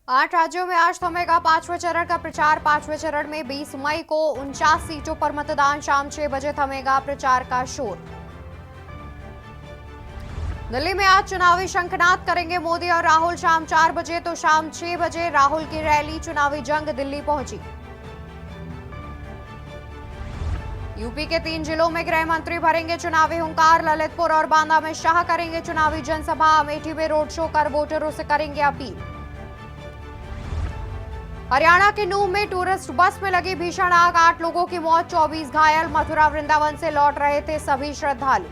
8 राज्यों में आज थमेगा पांचवें चरण का प्रचार। पांचवें चरण में 20 मई को 49 सीटों पर मतदान। शाम 6 बजे थमेगा प्रचार का शोर। दिल्ली में आज चुनावी शंखनाद करेंगे मोदी और राहुल। शाम 4 बजे तो शाम 6 बजे राहुल की रैली। चुनावी जंग दिल्ली पहुंची। यूपी के 3 जिलों में गृह मंत्री भरेंगे चुनावी हुंकार। ललितपुर और बांदा में शाह करेंगे चुनावी जनसभा। अमेठी में रोड शो कर वोटरों से करेंगे अपील। हरियाणा के नूंह में टूरिस्ट बस में लगी भीषण आग। 8 लोगों की मौत, 24 घायल। मथुरा वृंदावन से लौट रहे थे सभी श्रद्धालु।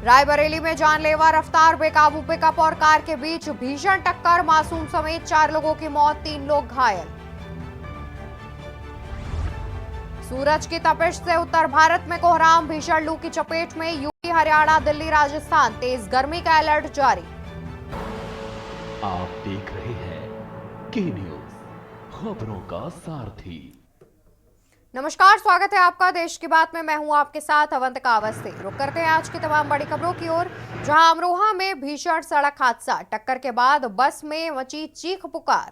रायबरेली में जानलेवा रफ्तार, बेकाबू पिकअप और कार के बीच भीषण टक्कर। मासूम समेत 4 लोगों की मौत, 3 लोग घायल। सूरज की तपिश से उत्तर भारत में कोहराम। भीषण लू की चपेट में यूपी, हरियाणा, दिल्ली, राजस्थान। तेज गर्मी का अलर्ट जारी। आप देख रहे हैं के न्यूज, खबरों का सारथी। नमस्कार, स्वागत है आपका देश की बात में। मैं हूं आपके साथ अवंतिका अवस्थी। रुक करते हैं आज की तमाम बड़ी खबरों की ओर, जहां अमरोहा में भीषण सड़क हादसा। टक्कर के बाद बस में मची चीख पुकार।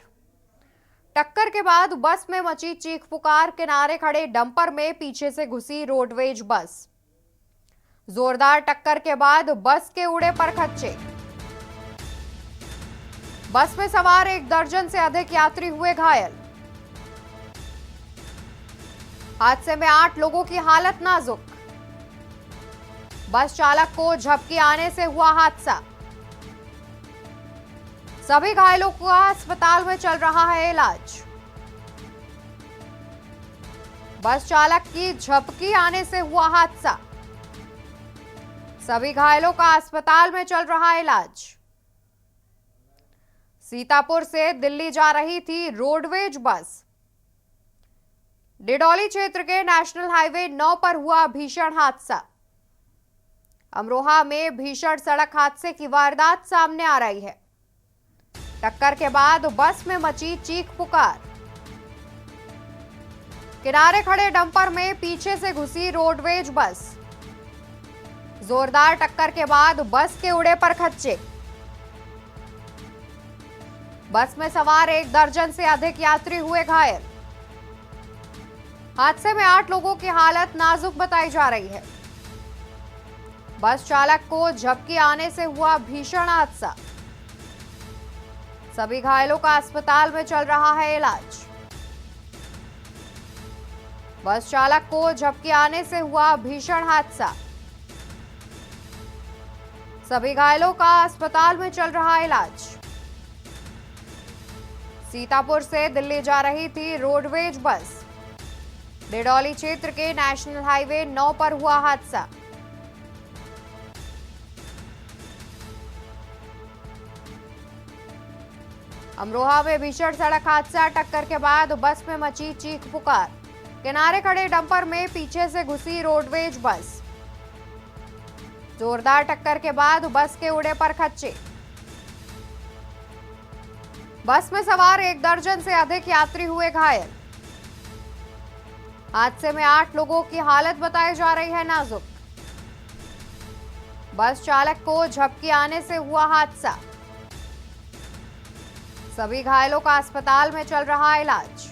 टक्कर के बाद बस में मची चीख पुकार। किनारे खड़े डंपर में पीछे से घुसी रोडवेज बस। जोरदार टक्कर के बाद बस के उड़े परखच्चे। बस में सवार 1 दर्जन से अधिक यात्री हुए घायल। हादसे में 8 लोगों की हालत नाजुक। बस चालक को झपकी आने से हुआ हादसा। सभी घायलों का अस्पताल में चल रहा है इलाज। बस चालक की झपकी आने से हुआ हादसा। सभी घायलों का अस्पताल में चल रहा है इलाज। सीतापुर से दिल्ली जा रही थी रोडवेज बस। डिडौली क्षेत्र के नेशनल हाईवे 9 पर हुआ भीषण हादसा। अमरोहा में भीषण सड़क हादसे की वारदात सामने आ रही है। टक्कर के बाद बस में मची चीख पुकार। किनारे खड़े डंपर में पीछे से घुसी रोडवेज बस। जोरदार टक्कर के बाद बस के उड़े परखच्चे। बस में सवार 1 दर्जन से अधिक यात्री हुए घायल। हादसे में 8 लोगों की हालत नाजुक बताई जा रही है। बस चालक को झपकी आने से हुआ भीषण हादसा। सभी घायलों का अस्पताल में चल रहा है इलाज। बस चालक को झपकी आने से हुआ भीषण हादसा। सभी घायलों का अस्पताल में चल रहा है इलाज। सीतापुर से दिल्ली जा रही थी रोडवेज बस। डिडौली क्षेत्र के नेशनल हाईवे 9 पर हुआ हादसा। अमरोहा में भीषण सड़क हादसा। टक्कर के बाद बस में मची चीख पुकार। किनारे खड़े डंपर में पीछे से घुसी रोडवेज बस। जोरदार टक्कर के बाद बस के उड़े परखच्चे। बस में सवार 1 दर्जन से अधिक यात्री हुए घायल। हादसे में 8 लोगों की हालत बताई जा रही है नाजुक। बस चालक को झपकी आने से हुआ हादसा। सभी घायलों का अस्पताल में चल रहा है इलाज।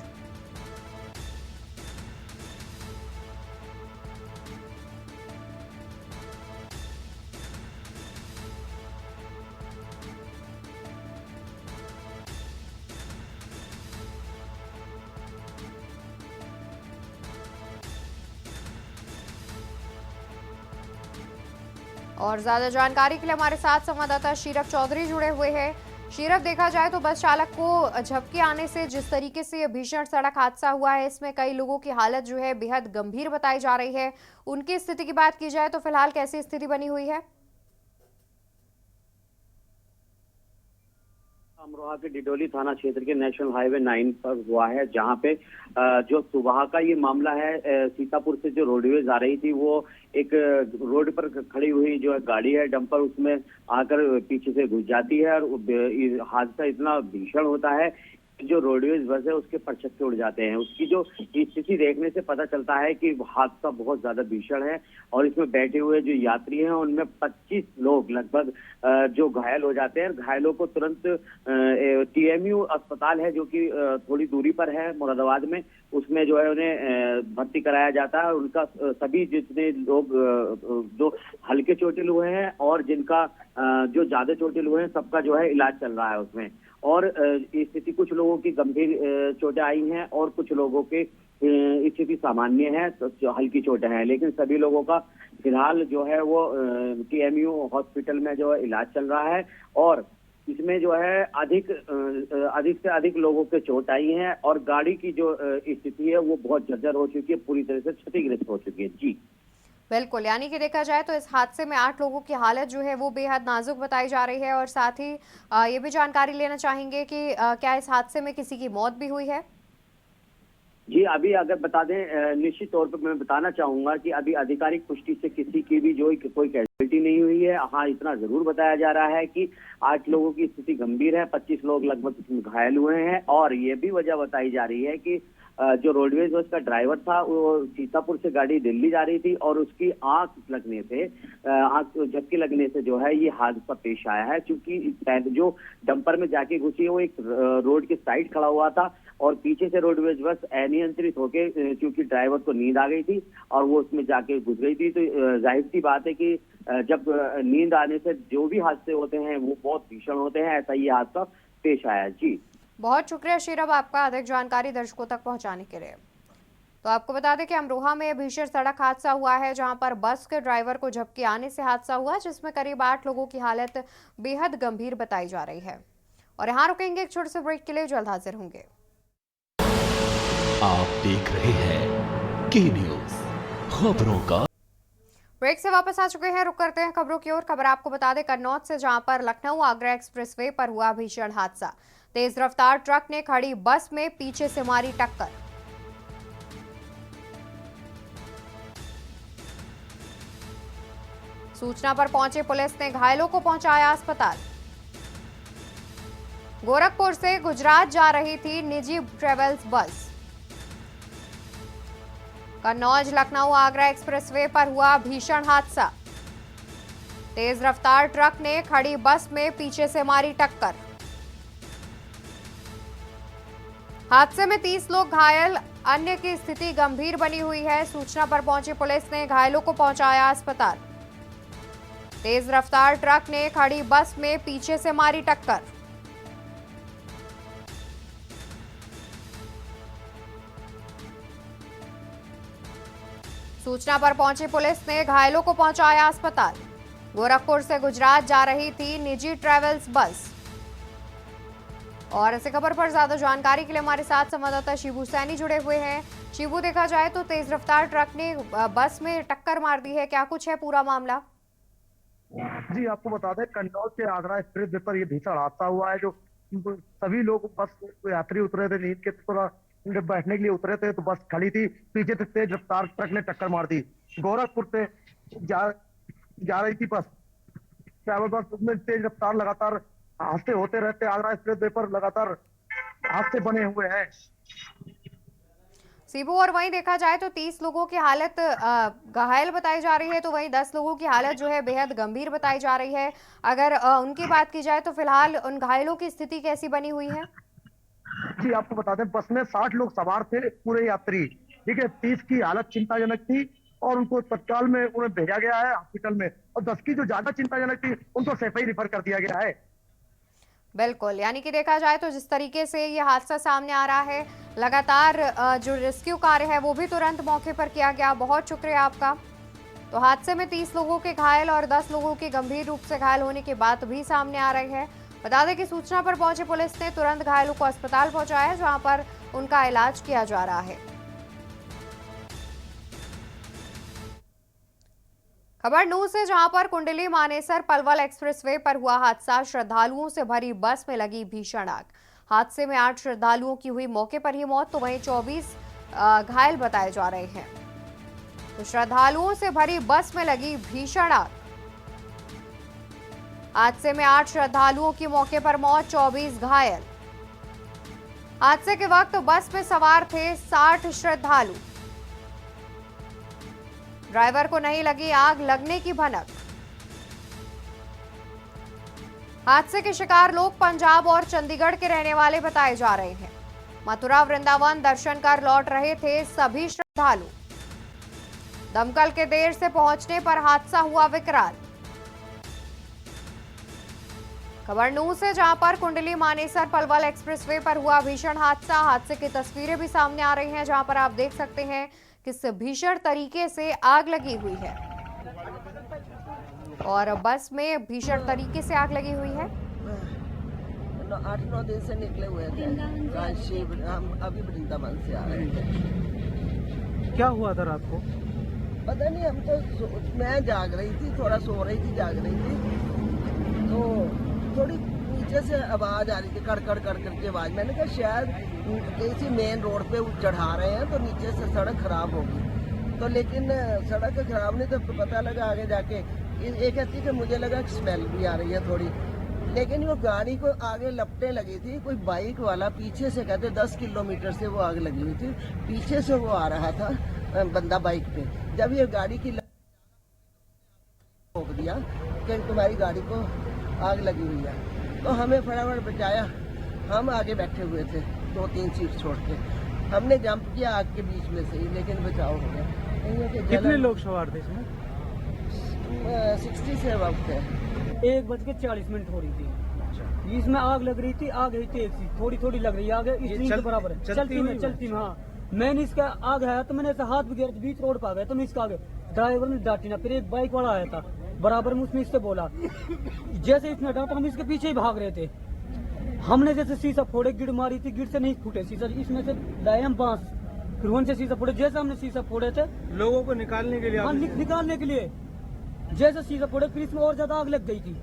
और ज्यादा जानकारी के लिए हमारे साथ संवाददाता शीरफ चौधरी जुड़े हुए हैं। शीरफ, देखा जाए तो बस चालक को झपकी आने से जिस तरीके से यह भीषण सड़क हादसा हुआ है, इसमें कई लोगों की हालत जो है बेहद गंभीर बताई जा रही है। उनकी स्थिति की बात की जाए तो फिलहाल कैसी स्थिति बनी हुई है? अमरोहा के डिडौली थाना क्षेत्र के नेशनल हाईवे 9 पर हुआ है, जहां पे जो सुबह का ये मामला है। सीतापुर से जो रोडवेज आ रही थी, वो एक रोड पर खड़ी हुई जो है गाड़ी है डंपर, उसमें आकर पीछे से घुस जाती है और हादसा इतना भीषण होता है जो रोडवेज बस है उसके परछत्ते उड़ जाते हैं। उसकी जो स्थिति देखने से पता चलता है कि हादसा बहुत ज्यादा भीषण है और इसमें बैठे हुए जो यात्री हैं उनमें 25 लोग लगभग जो घायल हो जाते हैं। घायलों को तुरंत TMU अस्पताल है जो कि थोड़ी दूरी पर है मुरादाबाद में, उसमें जो है उन्हें भर्ती कराया जाता है। उनका सभी जितने लोग जो हल्के चोटिल हुए हैं और जिनका जो ज्यादा चोटिल हुए हैं सबका जो है इलाज चल रहा है उसमें। और स्थिति कुछ लोगों की गंभीर चोटें आई हैं और कुछ लोगों की स्थिति सामान्य है, तो जो हल्की चोटें हैं, लेकिन सभी लोगों का फिलहाल जो है वो TMU हॉस्पिटल में जो है इलाज चल रहा है। और इसमें जो है अधिक से अधिक लोगों के चोट आई हैं और गाड़ी की जो स्थिति है वो बहुत जर्जर हो चुकी है, पूरी तरह से क्षतिग्रस्त हो चुकी है। जी बिल्कुल, यानी कि देखा जाए तो इस हादसे में 8 लोगों की हालत जो है वो बेहद नाजुक बताई जा रही है। और साथ ही ये भी जानकारी लेना चाहेंगे कि क्या इस हादसे में किसी की मौत भी हुई है? जी, अभी अगर बता दें, निश्चित तौर पर मैं बताना चाहूंगा कि अभी आधिकारिक पुष्टि से किसी की भी जो कोई कैजुअलिटी नहीं हुई है। हाँ, इतना जरूर बताया जा रहा है कि 8 लोगों की स्थिति गंभीर है, 25 लोग लगभग घायल हुए हैं। और ये भी वजह बताई जा रही है कि जो रोडवेज बस का ड्राइवर था वो सीतापुर से गाड़ी दिल्ली जा रही थी और उसकी आंख झपकी लगने से जो है ये हादसा पेश आया है। क्योंकि जो डंपर में जाके घुसी है वो एक रोड के साइड खड़ा हुआ था और पीछे से रोडवेज बस अनियंत्रित होके, क्योंकि ड्राइवर को नींद आ गई थी और वो उसमें जाके घुस गई थी। तो जाहिर सी बात है कि जब नींद आने से जो भी हादसे होते हैं वो बहुत भीषण होते हैं, ऐसा ये हादसा पेश आया। जी बहुत शुक्रिया शीरब आपका अधिक जानकारी दर्शकों तक पहुंचाने के लिए। तो आपको बता दें कि अमरोहा में भीषण सड़क हादसा हुआ है, जहां पर बस के ड्राइवर को झपकी आने से हादसा हुआ, जिसमें करीब 8 लोगों की हालत बेहद गंभीर बताई जा रही है। और यहाँ रुकेंगे एक छोटे से ब्रेक के लिए, जल्द हाजिर होंगे। आप देख रहे हैं के न्यूज खबरों का। ब्रेक से वापस आ चुके हैं, रुक करते हैं खबरों की ओर। खबर आपको बता दें कन्नौज से, जहां पर लखनऊ आगरा एक्सप्रेसवे पर हुआ भीषण हादसा। तेज रफ्तार ट्रक ने खड़ी बस में पीछे से मारी टक्कर। सूचना पर पहुंची पुलिस ने घायलों को पहुंचाया अस्पताल। गोरखपुर से गुजरात जा रही थी निजी ट्रेवल्स बस। कन्नौज लखनऊ आगरा एक्सप्रेसवे पर हुआ भीषण हादसा। तेज रफ्तार ट्रक ने खड़ी बस में पीछे से मारी टक्कर। हादसे में 30 लोग घायल, अन्य की स्थिति गंभीर बनी हुई है। सूचना पर पहुंची पुलिस ने घायलों को पहुंचाया अस्पताल। तेज रफ्तार ट्रक ने खड़ी बस में पीछे से मारी टक्कर। सूचना पर पहुंची पुलिस ने घायलों को पहुंचाया अस्पताल। गोरखपुर से गुजरात जा रही थी निजी ट्रेवल्स बस। और इसी खबर पर ज्यादा जानकारी के लिए हमारे साथ संवाददाता शिबू सैनी जुड़े हुए हैं। शिबू, देखा जाए तो तेज रफ्तार ट्रक ने बस में टक्कर मार दी है, क्या कुछ है पूरा मामला? जी, आपको बता दें कन्नौज से आगरा एक्सप्रेस वे पर ये भीषण हादसा हुआ है। जो सभी लोग बस यात्री उतरे थे, नींद के थोड़ा बैठने के लिए उतरे थे, तो बस खड़ी थी, पीछे से तेज रफ्तार ट्रक ने टक्कर मार दी। गोरखपुर से जा रही थी बस, ट्रैवल बस, उसमें तेज रफ्तार लगातार हादसे होते रहते आगरा एक्सप्रेस वे पर, लगातार हादसे बने हुए हैं। सीबू, और वहीं देखा जाए तो 30 लोगों की हालत घायल बताई जा रही है, तो वहीं 10 लोगों की हालत जो है बेहद गंभीर बताई जा रही है। अगर उनकी बात की जाए तो फिलहाल उन घायलों की स्थिति कैसी बनी हुई है? जी, आपको बता दें बस में 60 लोग सवार थे, पूरे यात्री, ठीक है। 30 की हालत चिंताजनक थी और उनको तत्काल में उन्हें भेजा गया है हॉस्पिटल में, और 10 की जो ज्यादा चिंताजनक थी उनको सैफई रिफर कर दिया गया है। बिल्कुल, यानी कि देखा जाए तो जिस तरीके से ये हादसा सामने आ रहा है, लगातार जो रेस्क्यू कार्य है वो भी तुरंत मौके पर किया गया। बहुत शुक्रिया आपका। तो हादसे में 30 लोगों के घायल और 10 लोगों की गंभीर रूप से घायल होने की बात भी सामने आ रही है। बता दें कि सूचना पर पहुंची पुलिस ने तुरंत घायलों को अस्पताल पहुंचाया, जहां पर उनका इलाज किया जा रहा है। खबर नूह से, जहां पर कुंडली मानेसर पलवल एक्सप्रेसवे पर हुआ हादसा। श्रद्धालुओं से भरी बस में लगी भीषण आग। हादसे में 8 श्रद्धालुओं की हुई मौके पर ही मौत, तो वहीं 24 घायल बताए जा रहे हैं। तो श्रद्धालुओं से भरी बस में लगी भीषण आग। हादसे में 8 श्रद्धालुओं की मौके पर मौत, 24 घायल। हादसे के वक्त बस में सवार थे 60 श्रद्धालु। ड्राइवर को नहीं लगी आग लगने की भनक। हादसे के शिकार लोग पंजाब और चंडीगढ़ के रहने वाले बताए जा रहे हैं। मथुरा वृंदावन दर्शन कर लौट रहे थे सभी श्रद्धालु। दमकल के देर से पहुंचने पर हादसा हुआ विकराल। खबर नूह से, जहां पर कुंडली मानेसर पलवल एक्सप्रेसवे पर हुआ भीषण हादसा। हादसे की तस्वीरें भी सामने आ रही हैं, जहां पर आप देख सकते हैं किस भीषण तरीके से आग लगी हुई है और बस में भीषण तरीके से आग लगी हुई है। 8-9 दिन से निकले हुए थे। हम अभी वृंदावन से आ रहे थे। क्या हुआ था रात को? पता नहीं, हम तो मैं जाग रही थी, थोड़ा सो रही थी, जाग रही थी, तो थोड़ी नीचे से आवाज आ रही थी, कड़ करके आवाज। मैंने कहा शायद किसी मेन रोड पे चढ़ा रहे हैं तो नीचे से सड़क खराब होगी। तो लेकिन सड़क खराब नहीं, तो पता लगा आगे जाके एक कहती कि मुझे लगा स्मेल भी आ रही है थोड़ी, लेकिन वो गाड़ी को आगे लपटे लगी थी। कोई बाइक वाला पीछे से, कहते 10 किलोमीटर से वो आग लगी हुई थी, पीछे से वो आ रहा था बंदा बाइक पे। जब ये गाड़ी की रोक दिया कि तुम्हारी गाड़ी को आग लगी हुई है, तो हमें फटाफट बचाया। हम आगे बैठे हुए थे 2-3 सीट छोड़ के, हमने जंप किया आग के बीच में से ही, लेकिन बचाव हो गया। कितने लोग सवार थे इसमें? 60 से वक्त है। 1:40 हो रही थी, इसमें आग लग रही थी। आग है तेज सी, थोड़ी लग रही है आग, इसलिए के बराबर है। चलती में हाँ, मैंने इसका आग आया तो मैंने ऐसा हाथ भी गिरा, बीच रोड पर आ गया तो मैं इसका आगे ड्राइवर ने डांटी ना। फिर एक बाइक वाला आया था बराबर में, उसने इससे बोला, जैसे इसने डांटा हम इसके पीछे ही भाग रहे थे। हमने जैसे शीशा फोड़े, गिड़ मारी थी, गिड़ से नहीं फूटे शीशा, इसमें से लाए हम बांस, फिर उनसे शीशा फोड़े। जैसे हमने शीशा फोड़े थे लोगों को निकालने के लिए हाँ, निकालने के लिए जैसे शीशा फोड़े, फिर इसमें और ज्यादा आग लग गई थी।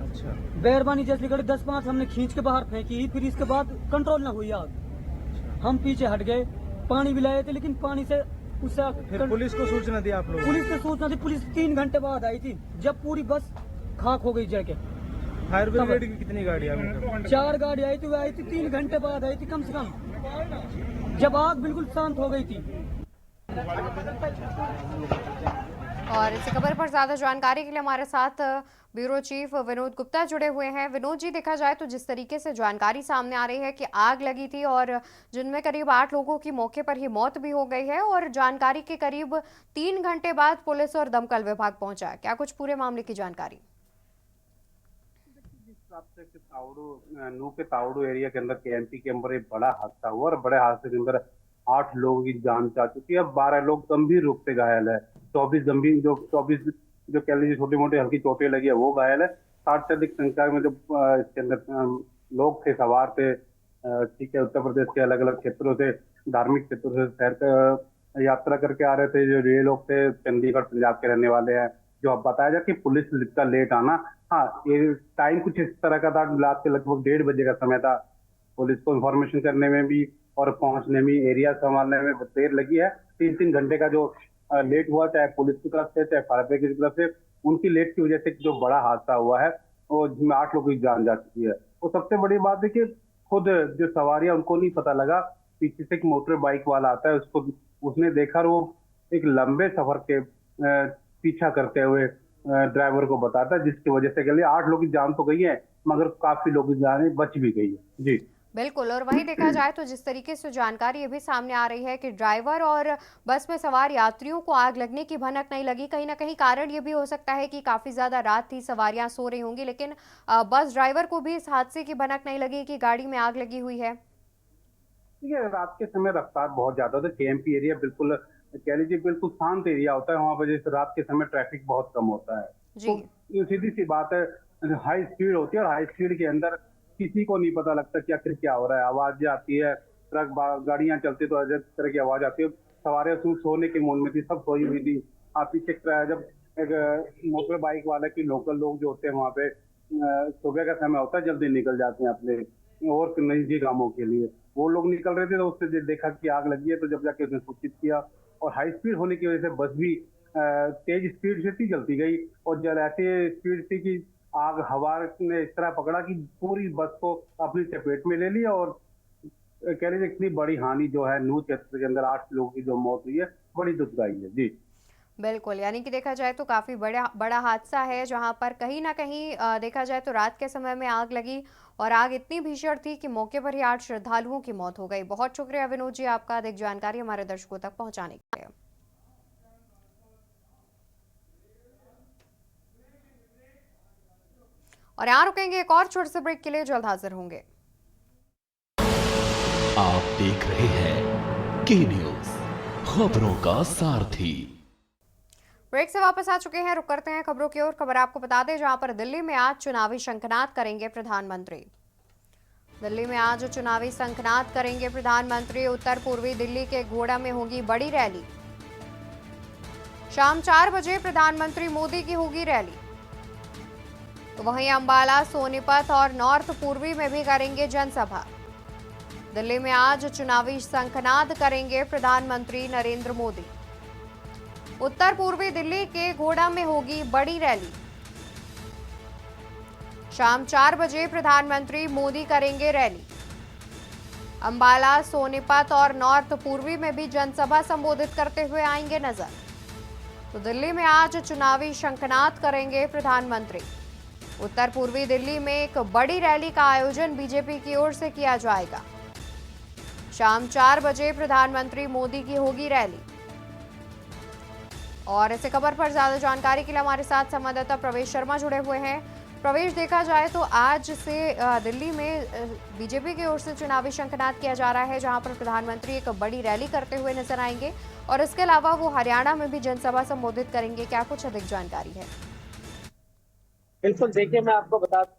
अच्छा। बैरबानी जैसी गाड़ी 10-5 हमने खींच के बाहर फेंकी, फिर इसके बाद कंट्रोल ना हुई आग। हम पीछे हट गए, पानी भी लाए थे, लेकिन पानी से उससे फिर पुलिस को सूचना दी आप लोगों? पुलिस ने सूचना दी। पुलिस 3 घंटे बाद आई थी, जब पूरी बस खाक हो गई जल के। फायर ब्रिगेड की कितनी गाड़ियाँ? 4 गाड़ी आई थी, वो आई थी 3 घंटे बाद आई थी कम से कम, जब आग बिल्कुल शांत हो गई थी। और इसी खबर पर ज्यादा जानकारी के लिए हमारे साथ ब्यूरो चीफ विनोद गुप्ता जुड़े हुए हैं। विनोद जी, देखा जाए तो जिस तरीके से जानकारी सामने आ रही है कि आग लगी थी और जिनमें करीब 8 लोगों की मौके पर ही मौत भी हो गई है, और जानकारी के करीब 3 घंटे बाद पुलिस और दमकल विभाग पहुंचा, क्या कुछ पूरे मामले की जानकारी? नूह के तावड़ू एरिया के अंदर केएमपी के अंदर एक बड़ा हादसा हुआ और बड़े हादसे के अंदर 8 लोगों की जान जा चुकी है। 12 लोग गंभीर रूप से घायल है। 24 गंभीर, जो 24 जो कह लीजिए छोटी मोटी हल्की चोटें लगी है वो घायल है। 60 से अधिक संख्या में जो इसके अंदर लोग थे, सवार थे, ठीक है, उत्तर प्रदेश के अलग अलग क्षेत्रों से, धार्मिक क्षेत्रों से शहर यात्रा करके आ रहे थे। जो ये लोग थे चंडीगढ़ पंजाब के रहने वाले हैं। जो अब बताया जाए कि पुलिस का लेट आना, हाँ, ये टाइम कुछ इस तरह का था, रात के लगभग 1:30 बजे का समय था। पुलिस को इन्फॉर्मेशन करने में भी और पहुंचने में, एरिया संभालने में देर लगी है। 3-3 घंटे का जो लेट हुआ, चाहे पुलिस की तरफ से चाहे फायर ब्रिगेड की तरफ से, उनकी लेट की वजह से जो बड़ा हादसा हुआ है वो जिसमें 8 लोगों की जान जा चुकी है। और सबसे बड़ी बात है कि खुद जो सवारियां, उनको नहीं पता लगा, पीछे से एक मोटर बाइक वाला आता है, उसने देखा और वो एक लंबे सफर के पीछा करते हुए ड्राइवर को बताता है, जिसकी वजह से 8 लोगों की जान तो गई है मगर काफी लोगों की जान बच भी गई है। जी बिल्कुल। और वहीं देखा जाए तो जिस तरीके से जानकारी ये भी सामने आ रही है कि ड्राइवर और बस में सवार यात्रियों को आग लगने की भनक नहीं लगी, कहीं ना कहीं कारण ये भी हो सकता है कि काफी ज्यादा रात थी, सवारियां सो रही होंगी, लेकिन बस ड्राइवर को भी इस हादसे की भनक नहीं लगी कि गाड़ी में आग लगी हुई है। रात के समय रफ्तार बहुत ज्यादा होता है। केएमपी एरिया बिल्कुल कह लीजिए बिल्कुल शांत एरिया होता है, वहाँ पर जैसे रात के समय ट्रैफिक बहुत कम होता है। तो सीधी सी बात है, हाई स्पीड होती है और हाई स्पीड के अंदर किसी को नहीं पता लगता कि आखिर क्या हो रहा है। आवाज आती है, ट्रक गाड़ियां चलती तो अलग तरह की आवाज आती है। सवारियां सोने के मूड में थी, सब सोई हुई थी। आप पीछे जब एक मोटर बाइक वाले की लोकल लोग जो होते हैं वहाँ पे, सुबह का समय होता है, जल्दी निकल जाते हैं अपने और निजी कामों के लिए। वो लोग निकल रहे थे तो उससे देखा कि आग लगी है, तो जब जाके उसने सूचित किया। और हाई स्पीड होने की वजह से बस भी तेज स्पीड से थी, चलती गई, और जब ऐसी स्पीड थी कि आग हवा ने इस तरह पकड़ा कि पूरी बस को अपनी चपेट में ले लिया और कह लीजिए इतनी बड़ी हानि जो है नूह क्षेत्र के अंदर 8 लोगों की जो मौत हुई है बड़ी दुखदाई है जी। बिल्कुल, यानी कि देखा जाए तो काफ़ी बड़ा बड़ा हादसा है जहां पर कहीं ना कहीं देखा जाए तो रात के समय में आग लगी और आग इतनी भीषण थी कि मौके पर ही 8 श्रद्धालुओं की मौत हो गई। बहुत शुक्रिया विनोद जी आपका अधिक जानकारी हमारे दर्शकों तक पहुंचाने के लिए। और यहाँ रुकेंगे एक और छोटे से ब्रेक के लिए, जल्द हाजिर होंगे। आप देख रहे हैं के न्यूज, खबरों का सारथी। ब्रेक से वापस आ चुके हैं, रुक करते हैं खबरों की ओर। खबर आपको बता दें जहां पर दिल्ली में आज चुनावी शंखनाद करेंगे प्रधानमंत्री। दिल्ली में आज चुनावी शंखनाद करेंगे प्रधानमंत्री। उत्तर पूर्वी दिल्ली के घोड़ा में होगी बड़ी रैली। शाम 4 बजे प्रधानमंत्री मोदी की होगी रैली। तो वहीं अंबाला, सोनीपत और नॉर्थ पूर्वी में भी करेंगे जनसभा। दिल्ली में आज चुनावी शंखनाद करेंगे प्रधानमंत्री नरेंद्र मोदी। उत्तर पूर्वी दिल्ली के घोड़ा में होगी बड़ी रैली। शाम 4 बजे प्रधानमंत्री मोदी करेंगे रैली। अंबाला, सोनीपत और नॉर्थ पूर्वी में भी जनसभा संबोधित करते हुए आएंगे नजर। तो दिल्ली में आज चुनावी शंखनाद करेंगे प्रधानमंत्री। उत्तर पूर्वी दिल्ली में एक बड़ी रैली का आयोजन बीजेपी की ओर से किया जाएगा। शाम 4 बजे प्रधानमंत्री मोदी की होगी रैली। और इस खबर पर ज्यादा जानकारी के लिए हमारे साथ संवाददाता प्रवेश शर्मा जुड़े हुए हैं। प्रवेश, देखा जाए तो आज से दिल्ली में बीजेपी की ओर से चुनावी शंखनाद किया जा रहा है, जहां पर प्रधानमंत्री एक बड़ी रैली करते हुए नजर आएंगे और इसके अलावा वो हरियाणा में भी जनसभा संबोधित करेंगे। क्या कुछ अधिक जानकारी है? बिल्कुल, देखिए मैं आपको बता दूं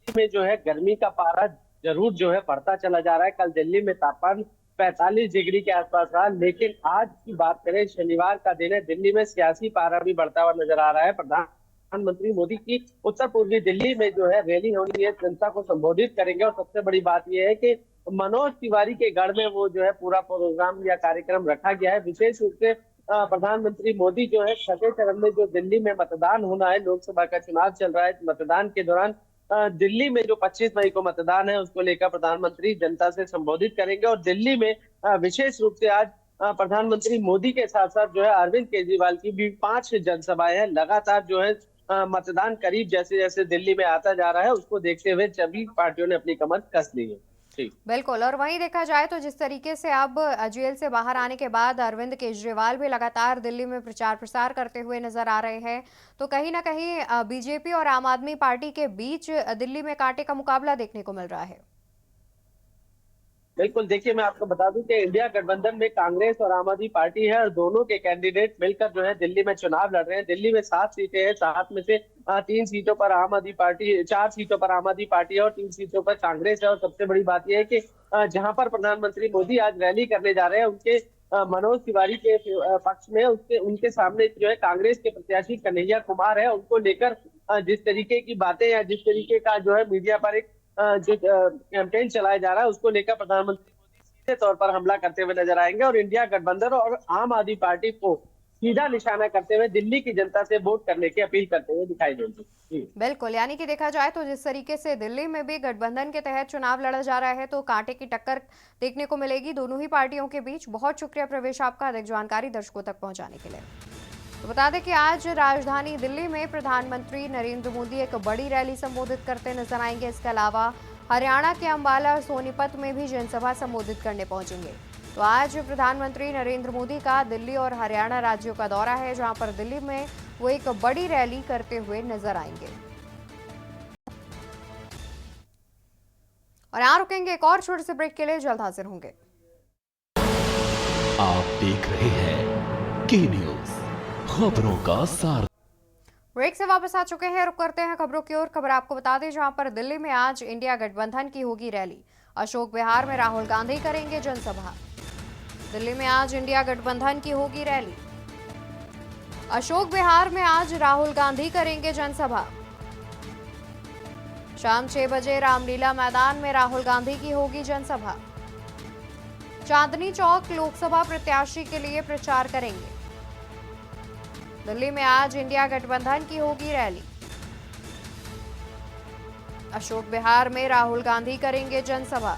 दिल्ली में जो है गर्मी का पारा जरूर जो है बढ़ता चला जा रहा है। कल दिल्ली में तापमान 45 डिग्री के आसपास रहा, लेकिन आज की बात करें, शनिवार का दिन है, दिल्ली में सियासी पारा भी बढ़ता हुआ नजर आ रहा है। प्रधानमंत्री मोदी की उत्तर पूर्वी दिल्ली में जो है रैली होनी है, जनता को संबोधित करेंगे और सबसे बड़ी बात यह है कि मनोज तिवारी के गढ़ में वो जो है पूरा प्रोग्राम या कार्यक्रम रखा गया है। विशेष रूप से प्रधानमंत्री मोदी जो है 6वें चरण में जो दिल्ली में मतदान होना है, लोकसभा का चुनाव चल रहा है, मतदान के दौरान दिल्ली में जो 25 मई को मतदान है उसको लेकर प्रधानमंत्री जनता से संबोधित करेंगे। और दिल्ली में विशेष रूप से आज प्रधानमंत्री मोदी के साथ साथ जो है अरविंद केजरीवाल की भी 5 जनसभाएं हैं। लगातार जो है मतदान करीब जैसे जैसे दिल्ली में आता जा रहा है, उसको देखते हुए सभी पार्टियों ने अपनी कमर कस ली है। बिल्कुल, और वहीं देखा जाए तो जिस तरीके से अब जेल से बाहर आने के बाद अरविंद केजरीवाल भी लगातार दिल्ली में प्रचार प्रसार करते हुए नजर आ रहे हैं, तो कहीं ना कहीं बीजेपी और आम आदमी पार्टी के बीच दिल्ली में कांटे का मुकाबला देखने को मिल रहा है। बिल्कुल, देखिए मैं आपको बता दूं कि इंडिया गठबंधन में कांग्रेस और आम आदमी पार्टी है और दोनों के कैंडिडेट मिलकर जो है दिल्ली में चुनाव लड़ रहे हैं। दिल्ली में 7 सीटें हैं, 7 में से 3 सीटों पर आम आदमी पार्टी, 4 सीटों पर आम आदमी पार्टी है और 3 सीटों पर कांग्रेस है। और सबसे बड़ी बात यह है कि जहां पर प्रधानमंत्री मोदी आज रैली करने जा रहे हैं, उनके मनोज तिवारी के पक्ष में उनके सामने जो है कांग्रेस के प्रत्याशी कन्हैया कुमार है। उनको लेकर जिस तरीके की बातें या जिस तरीके का जो है मीडिया पर एक जो कैंपेन चलाया जा रहा है, उसको लेकर प्रधानमंत्री मोदी सीधे तौर पर हमला करते हुए नजर आएंगे और इंडिया गठबंधन और आम आदमी पार्टी को सीधा निशाना करते हुए दिल्ली की जनता से वोट करने की अपील करते हुए दिखाई देंगे। बिल्कुल, यानी कि देखा जाए तो जिस तरीके से दिल्ली में भी गठबंधन के तहत चुनाव लड़ा जा रहा है, तो कांटे की टक्कर देखने को मिलेगी दोनों ही पार्टियों के बीच। बहुत शुक्रिया प्रवेश आपका अधिक जानकारी दर्शकों तक पहुंचाने के लिए। तो बता दें कि आज राजधानी दिल्ली में प्रधानमंत्री नरेंद्र मोदी एक बड़ी रैली संबोधित करते नजर आएंगे। इसके अलावा हरियाणा के अंबाला और सोनीपत में भी जनसभा संबोधित करने पहुंचेंगे। तो आज प्रधानमंत्री नरेंद्र मोदी का दिल्ली और हरियाणा राज्यों का दौरा है, जहां पर दिल्ली में वो एक बड़ी रैली करते हुए नजर आएंगे। और यहाँ रुकेंगे एक और छोटे से ब्रेक के लिए, जल्द हाजिर होंगे। आप देख रहे हैं के न्यूज, खबरों का सार। ब्रेक से वापस आ चुके हैं, रुक करते हैं खबरों की ओर। खबर आपको बता दें जहां पर दिल्ली में आज इंडिया गठबंधन की होगी रैली। अशोक विहार में राहुल गांधी करेंगे जनसभा। दिल्ली में आज इंडिया गठबंधन की होगी रैली। अशोक विहार में आज राहुल गांधी करेंगे जनसभा। शाम 6 बजे रामलीला मैदान में राहुल गांधी की होगी जनसभा। चांदनी चौक लोकसभा प्रत्याशी के लिए प्रचार करेंगे। दिल्ली में आज इंडिया गठबंधन की होगी रैली। अशोक विहार में राहुल गांधी करेंगे जनसभा।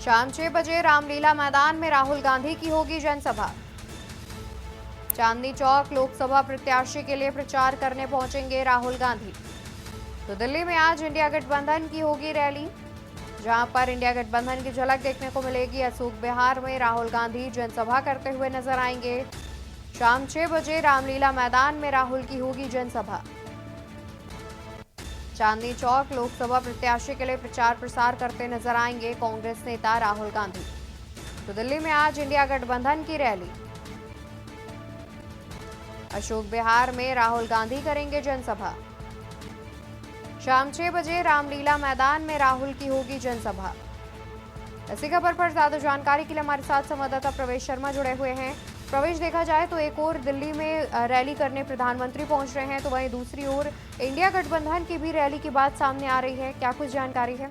शाम 6 बजे रामलीला मैदान में राहुल गांधी की होगी जनसभा। चांदनी चौक लोकसभा प्रत्याशी के लिए प्रचार करने पहुंचेंगे राहुल गांधी। तो दिल्ली में आज इंडिया गठबंधन की होगी रैली, जहां पर इंडिया गठबंधन की झलक देखने को मिलेगी। अशोक विहार में राहुल गांधी जनसभा करते हुए नजर आएंगे। शाम 6 बजे रामलीला मैदान में राहुल की होगी जनसभा। चांदनी चौक लोकसभा प्रत्याशी के लिए प्रचार प्रसार करते नजर आएंगे कांग्रेस नेता राहुल गांधी। तो दिल्ली में आज इंडिया गठबंधन की रैली, अशोक विहार में राहुल गांधी करेंगे जनसभा। शाम 6 बजे रामलीला मैदान में राहुल की होगी जनसभा। इसी खबर पर ज्यादा जानकारी के लिए हमारे साथ संवाददाता प्रवेश शर्मा जुड़े हुए हैं। प्रवेश, देखा जाए तो एक और दिल्ली में रैली करने प्रधानमंत्री पहुंच रहे हैं, तो वहीं दूसरी ओर इंडिया गठबंधन की भी रैली की बात सामने आ रही है, क्या कुछ जानकारी है?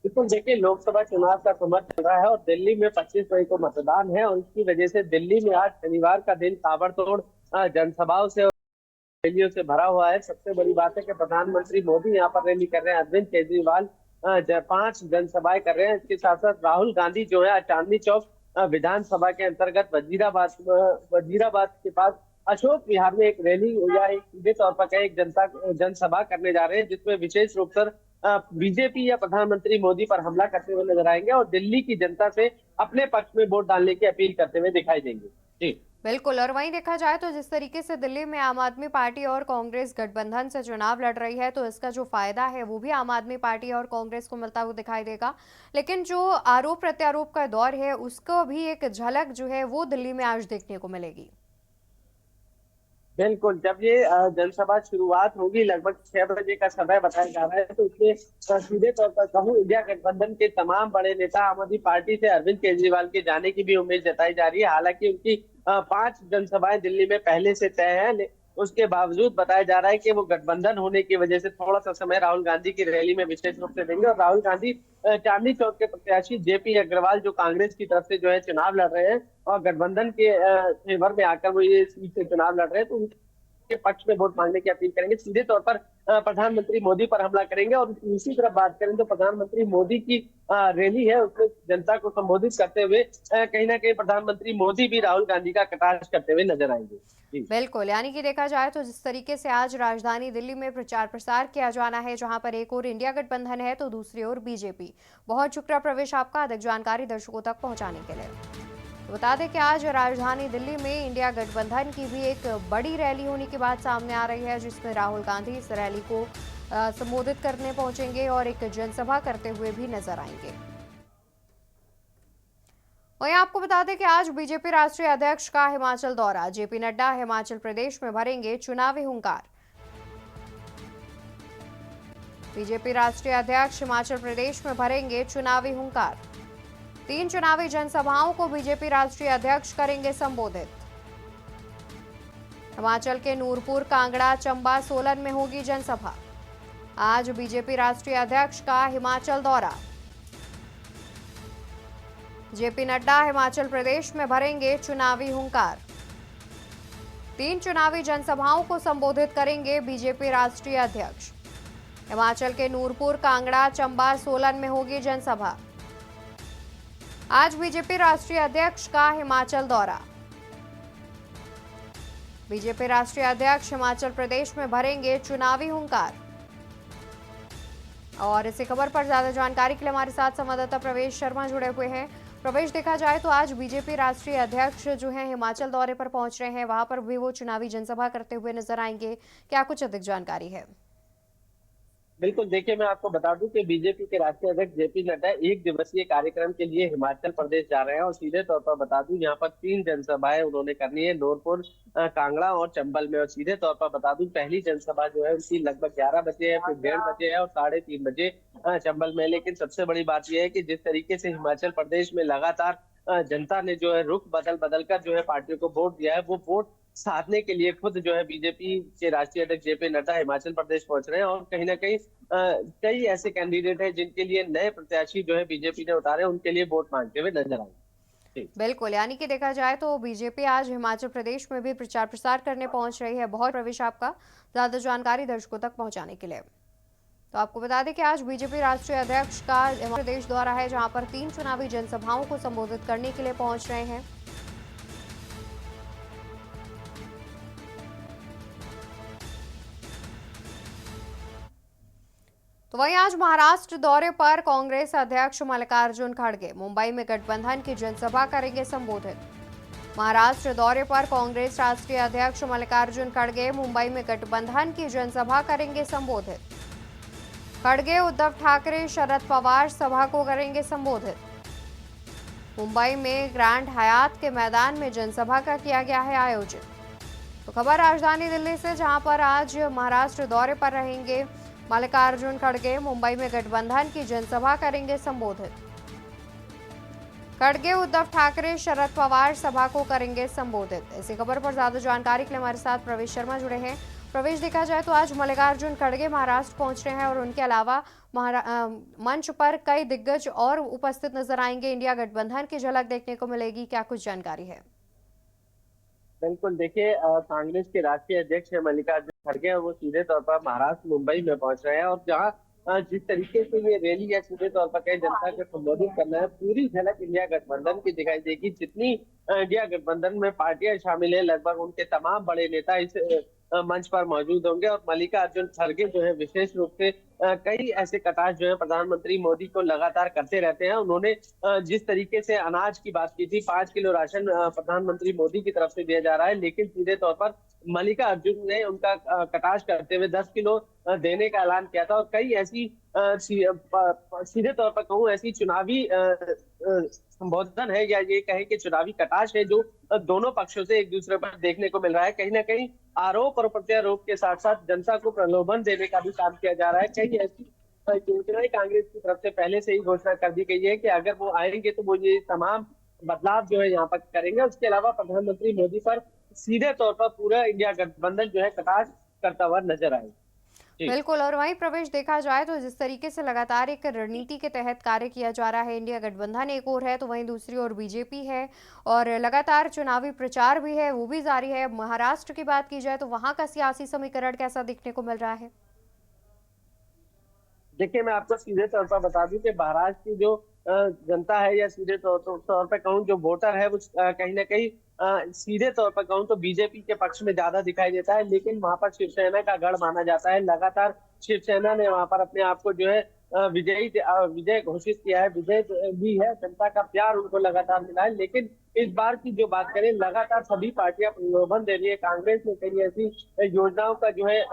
बिल्कुल, देखिए लोकसभा चुनाव का समय चल रहा है और दिल्ली में 25 मई को मतदान है और इसकी वजह से दिल्ली में आज शनिवार का दिन ताबड़तोड़ जनसभाओं से रैलियों से भरा हुआ है। सबसे बड़ी बात है कि प्रधानमंत्री मोदी यहाँ पर रैली कर रहे हैं, अरविंद केजरीवाल 5 जनसभाएं कर रहे हैं। इसके साथ साथ राहुल गांधी जो है चांदनी चौक विधानसभा के अंतर्गत वजीराबाद के पास अशोक विहार में एक रैली या एक सीधे तौर पर एक जनसभा करने जा रहे हैं, जिसमें विशेष रूप से बीजेपी या प्रधानमंत्री मोदी पर हमला करते हुए नजर आएंगे और दिल्ली की जनता से अपने पक्ष में वोट डालने की अपील करते हुए दिखाई देंगे। जी बिल्कुल, और वहीं देखा जाए तो जिस तरीके से दिल्ली में आम आदमी पार्टी और कांग्रेस गठबंधन से चुनाव लड़ रही है, तो इसका जो फायदा है वो भी आम आदमी पार्टी और कांग्रेस को मिलता हुआ दिखाई देगा। लेकिन जो आरोप प्रत्यारोप का दौर है उसको भी एक झलक जो है वो दिल्ली में आज देखने को मिलेगी। बिल्कुल, जब ये जनसभा शुरुआत होगी लगभग 6 बजे का समय बताया जा रहा है, तो इसमें सीधे तौर पर कहूँ इंडिया गठबंधन के तमाम बड़े नेता आम आदमी पार्टी से अरविंद केजरीवाल के जाने की भी उम्मीद जताई जा रही है। हालांकि उनकी 5 जनसभाएं दिल्ली में पहले से तय है, उसके बावजूद बताया जा रहा है कि वो गठबंधन होने की वजह से थोड़ा सा समय राहुल गांधी की रैली में विशेष रूप से देंगे और राहुल गांधी चांदनी चौक के प्रत्याशी जेपी अग्रवाल जो कांग्रेस की तरफ से जो है चुनाव लड़ रहे हैं और गठबंधन के फेवर में आकर वो ये सीट से चुनाव लड़ रहे हैं, तो उनके पक्ष में वोट मांगने की अपील करेंगे। सीधे तौर पर प्रधानमंत्री मोदी पर हमला करेंगे और दूसरी तरफ बात करें तो प्रधानमंत्री मोदी की रैली है, उसमें जनता को संबोधित करते हुए कहीं ना कहीं प्रधानमंत्री मोदी भी राहुल गांधी का कटाक्ष करते हुए नजर आएंगे। बिल्कुल, यानी कि देखा जाए तो जिस तरीके से आज राजधानी दिल्ली में प्रचार प्रसार किया जाना है, जहां पर एक और इंडिया गठबंधन है तो दूसरी ओर बीजेपी। बहुत शुक्रिया प्रवेश आपका अधिक जानकारी दर्शकों तक पहुंचाने के लिए। बता दें कि आज राजधानी दिल्ली में इंडिया गठबंधन की भी एक बड़ी रैली होने की बात सामने आ रही है, जिसमें राहुल गांधी इस रैली को संबोधित करने पहुंचेंगे और एक जनसभा करते हुए भी नजर आएंगे। वहीं आपको बता दें कि आज बीजेपी राष्ट्रीय अध्यक्ष का हिमाचल दौरा, जेपी नड्डा हिमाचल प्रदेश में भरेंगे चुनावी हुंकार। बीजेपी राष्ट्रीय अध्यक्ष हिमाचल प्रदेश में भरेंगे चुनावी हुंकार। 3 चुनावी जनसभाओं को बीजेपी राष्ट्रीय अध्यक्ष करेंगे संबोधित। हिमाचल के नूरपुर, कांगड़ा, चंबा, सोलन में होगी जनसभा। आज बीजेपी राष्ट्रीय अध्यक्ष का हिमाचल दौरा। जेपी नड्डा हिमाचल प्रदेश में भरेंगे चुनावी हुंकार। 3 चुनावी जनसभाओं को संबोधित करेंगे बीजेपी राष्ट्रीय अध्यक्ष। हिमाचल के नूरपुर, कांगड़ा, चंबा, सोलन में होगी जनसभा। आज बीजेपी राष्ट्रीय अध्यक्ष का हिमाचल दौरा। बीजेपी राष्ट्रीय अध्यक्ष हिमाचल प्रदेश में भरेंगे चुनावी हुंकार। और इसी खबर पर ज्यादा जानकारी के लिए हमारे साथ संवाददाता प्रवेश शर्मा जुड़े हुए हैं। प्रवेश, देखा जाए तो आज बीजेपी राष्ट्रीय अध्यक्ष जो है हिमाचल दौरे पर पहुंच रहे हैं, वहां पर भी वो चुनावी जनसभा करते हुए नजर आएंगे, क्या कुछ अधिक जानकारी है? बिल्कुल, देखिए मैं आपको बता दूं कि बीजेपी के राष्ट्रीय अध्यक्ष जेपी नड्डा 1 दिवसीय कार्यक्रम के लिए हिमाचल प्रदेश जा रहे हैं और सीधे तौर पर बता दूं यहाँ पर 3 जनसभाएं उन्होंने करनी है, नूरपुर, कांगड़ा और चंबल में। और सीधे तौर पर बता दूं पहली जनसभा जो है उनकी लगभग 11 बजे है, फिर 1:30 बजे है और 3:30 बजे चंबल में। लेकिन सबसे बड़ी बात यह है कि जिस तरीके से हिमाचल प्रदेश में लगातार जनता ने जो है रुख बदल कर जो है पार्टियों को वोट दिया है, वो वोट साधने के लिए खुद जो है बीजेपी के राष्ट्रीय अध्यक्ष जेपी नड्डा हिमाचल प्रदेश पहुंच रहे हैं और कहीं ना कहीं कई ऐसे कैंडिडेट हैं जिनके लिए नए प्रत्याशी जो है बीजेपी ने उतारे, उनके लिए वोट मांगते हुए नजर आए। बिल्कुल, यानी कि देखा जाए तो बीजेपी आज हिमाचल प्रदेश में भी प्रचार प्रसार करने पहुंच रही है। बहुत प्रवेश आपका ज्यादा जानकारी दर्शकों तक पहुंचाने के लिए। तो आपको बता दें कि आज बीजेपी राष्ट्रीय अध्यक्ष का प्रदेश दौरा है, जहां पर 3 चुनावी जनसभाओं को संबोधित करने के लिए पहुंच रहे हैं। तो वहीं आज महाराष्ट्र दौरे पर कांग्रेस अध्यक्ष मल्लिकार्जुन खड़गे मुंबई में गठबंधन की जनसभा करेंगे संबोधित। महाराष्ट्र दौरे पर कांग्रेस राष्ट्रीय अध्यक्ष मल्लिकार्जुन खड़गे मुंबई में गठबंधन की जनसभा करेंगे संबोधित। खड़गे उद्धव ठाकरे शरद पवार सभा को करेंगे संबोधित। मुंबई में ग्रैंड हयात के मैदान में जनसभा का किया गया है आयोजित। तो खबर राजधानी दिल्ली से, जहां पर आज महाराष्ट्र दौरे पर रहेंगे मल्लिकार्जुन खड़गे, मुंबई में गठबंधन की जनसभा करेंगे संबोधित। खड़गे उद्धव ठाकरे शरद पवार सभा को करेंगे संबोधित। इसी खबर पर ज्यादा जानकारी के लिए हमारे साथ प्रवेश शर्मा जुड़े हैं। प्रवेश, देखा जाए तो आज मल्लिकार्जुन खड़गे महाराष्ट्र पहुंच रहे हैं और उनके अलावा मंच पर कई दिग्गज और उपस्थित नजर आएंगे। इंडिया गठबंधन की झलक देखने को मिलेगी, क्या कुछ जानकारी है? बिल्कुल, देखिए कांग्रेस के राष्ट्रीय अध्यक्ष है मल्लिकार्जुन खड़गे, और वो सीधे तौर पर महाराष्ट्र मुंबई में पहुंच रहे हैं। और जहां जिस तरीके से ये रैली या सीधे तौर पर कई जनता को संबोधित करना है, पूरी झलक इंडिया गठबंधन की दिखाई देगी। जितनी इंडिया गठबंधन में पार्टियां शामिल है, लगभग उनके तमाम बड़े नेता इस मंच पर मौजूद होंगे। और मल्लिकार्जुन खड़गे जो है विशेष रूप से कई ऐसे कटाक्ष जो है प्रधानमंत्री मोदी को लगातार करते रहते हैं। उन्होंने जिस तरीके से अनाज की बात की थी, 5 किलो राशन प्रधानमंत्री मोदी की तरफ से दिया जा रहा है, लेकिन सीधे तौर पर मल्लिकार्जुन ने उनका कटाक्ष करते हुए 10 किलो देने का ऐलान किया था। और कई ऐसी सीधे तौर पर कहूँ ऐसी चुनावी संबोधन है, या ये कहें कि चुनावी कटाक्ष है, जो दोनों पक्षों से एक दूसरे पर देखने को मिल रहा है। कहीं ना कहीं आरोप और प्रत्यारोप के साथ साथ जनता को प्रलोभन देने का भी काम किया जा रहा है। कई ऐसी योजनाएं कांग्रेस की तरफ से पहले से ही घोषणा कर दी गई है कि अगर वो आएंगे तो वो ये तमाम बदलाव जो है यहाँ पर करेंगे। उसके अलावा प्रधानमंत्री मोदी पर सीधे तौर पर पूरा इंडिया गठबंधन जो है कटाक्ष करता हुआ नजर आए। बिल्कुल, और वहीं प्रवेश, देखा जाए तो जिस तरीके से लगातार एक रणनीति के तहत कार्य किया जा रहा है, इंडिया गठबंधन एक ओर है तो वहीं दूसरी ओर बीजेपी है, और लगातार चुनावी प्रचार भी है, वो भी जारी है। महाराष्ट्र की बात की जाए तो वहां का सियासी समीकरण कैसा दिखने को मिल रहा है? देखिए, मैं आपको सीधे तौर पर बता दूं कि महाराष्ट्र की जो जनता है, या सीधे तौर पर कहूँ जो वोटर है, वो कहीं ना कहीं सीधे तौर पर कहूँ तो बीजेपी के पक्ष में ज्यादा दिखाई देता है। लेकिन वहां पर शिवसेना का गढ़ माना जाता है। लगातार शिवसेना ने वहां पर अपने आप को जो है विजय घोषित किया है, विजय भी है, जनता का प्यार उनको लगातार मिला है। लेकिन इस बार की जो बात करें, लगातार सभी पार्टियां प्रलोभन दे रही है। कांग्रेस ने कई ऐसी योजनाओं का जो है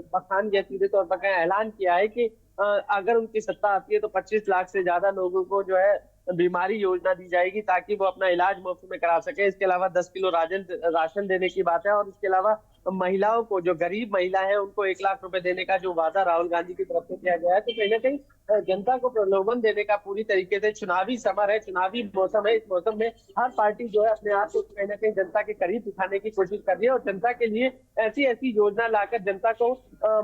बखान या सीधे तौर पर ऐलान किया है कि अगर उनकी सत्ता आती है तो 25 लाख से ज्यादा लोगों को जो है बीमारी योजना दी जाएगी, ताकि वो अपना इलाज मुफ्त में करा सके। इसके अलावा 10 किलो राशन देने की बात है। और इसके अलावा महिलाओं को, जो गरीब महिला है, उनको 1 लाख रुपए देने का जो वादा राहुल गांधी की तरफ से किया गया है। तो कहीं ना कहीं जनता को प्रलोभन देने का पूरी तरीके से चुनावी समर है, चुनावी मौसम है। इस मौसम में हर पार्टी जो है अपने आप को कहीं ना कहीं जनता के करीब दिखाने की कोशिश कर रही है, और जनता के लिए ऐसी ऐसी योजना लाकर जनता को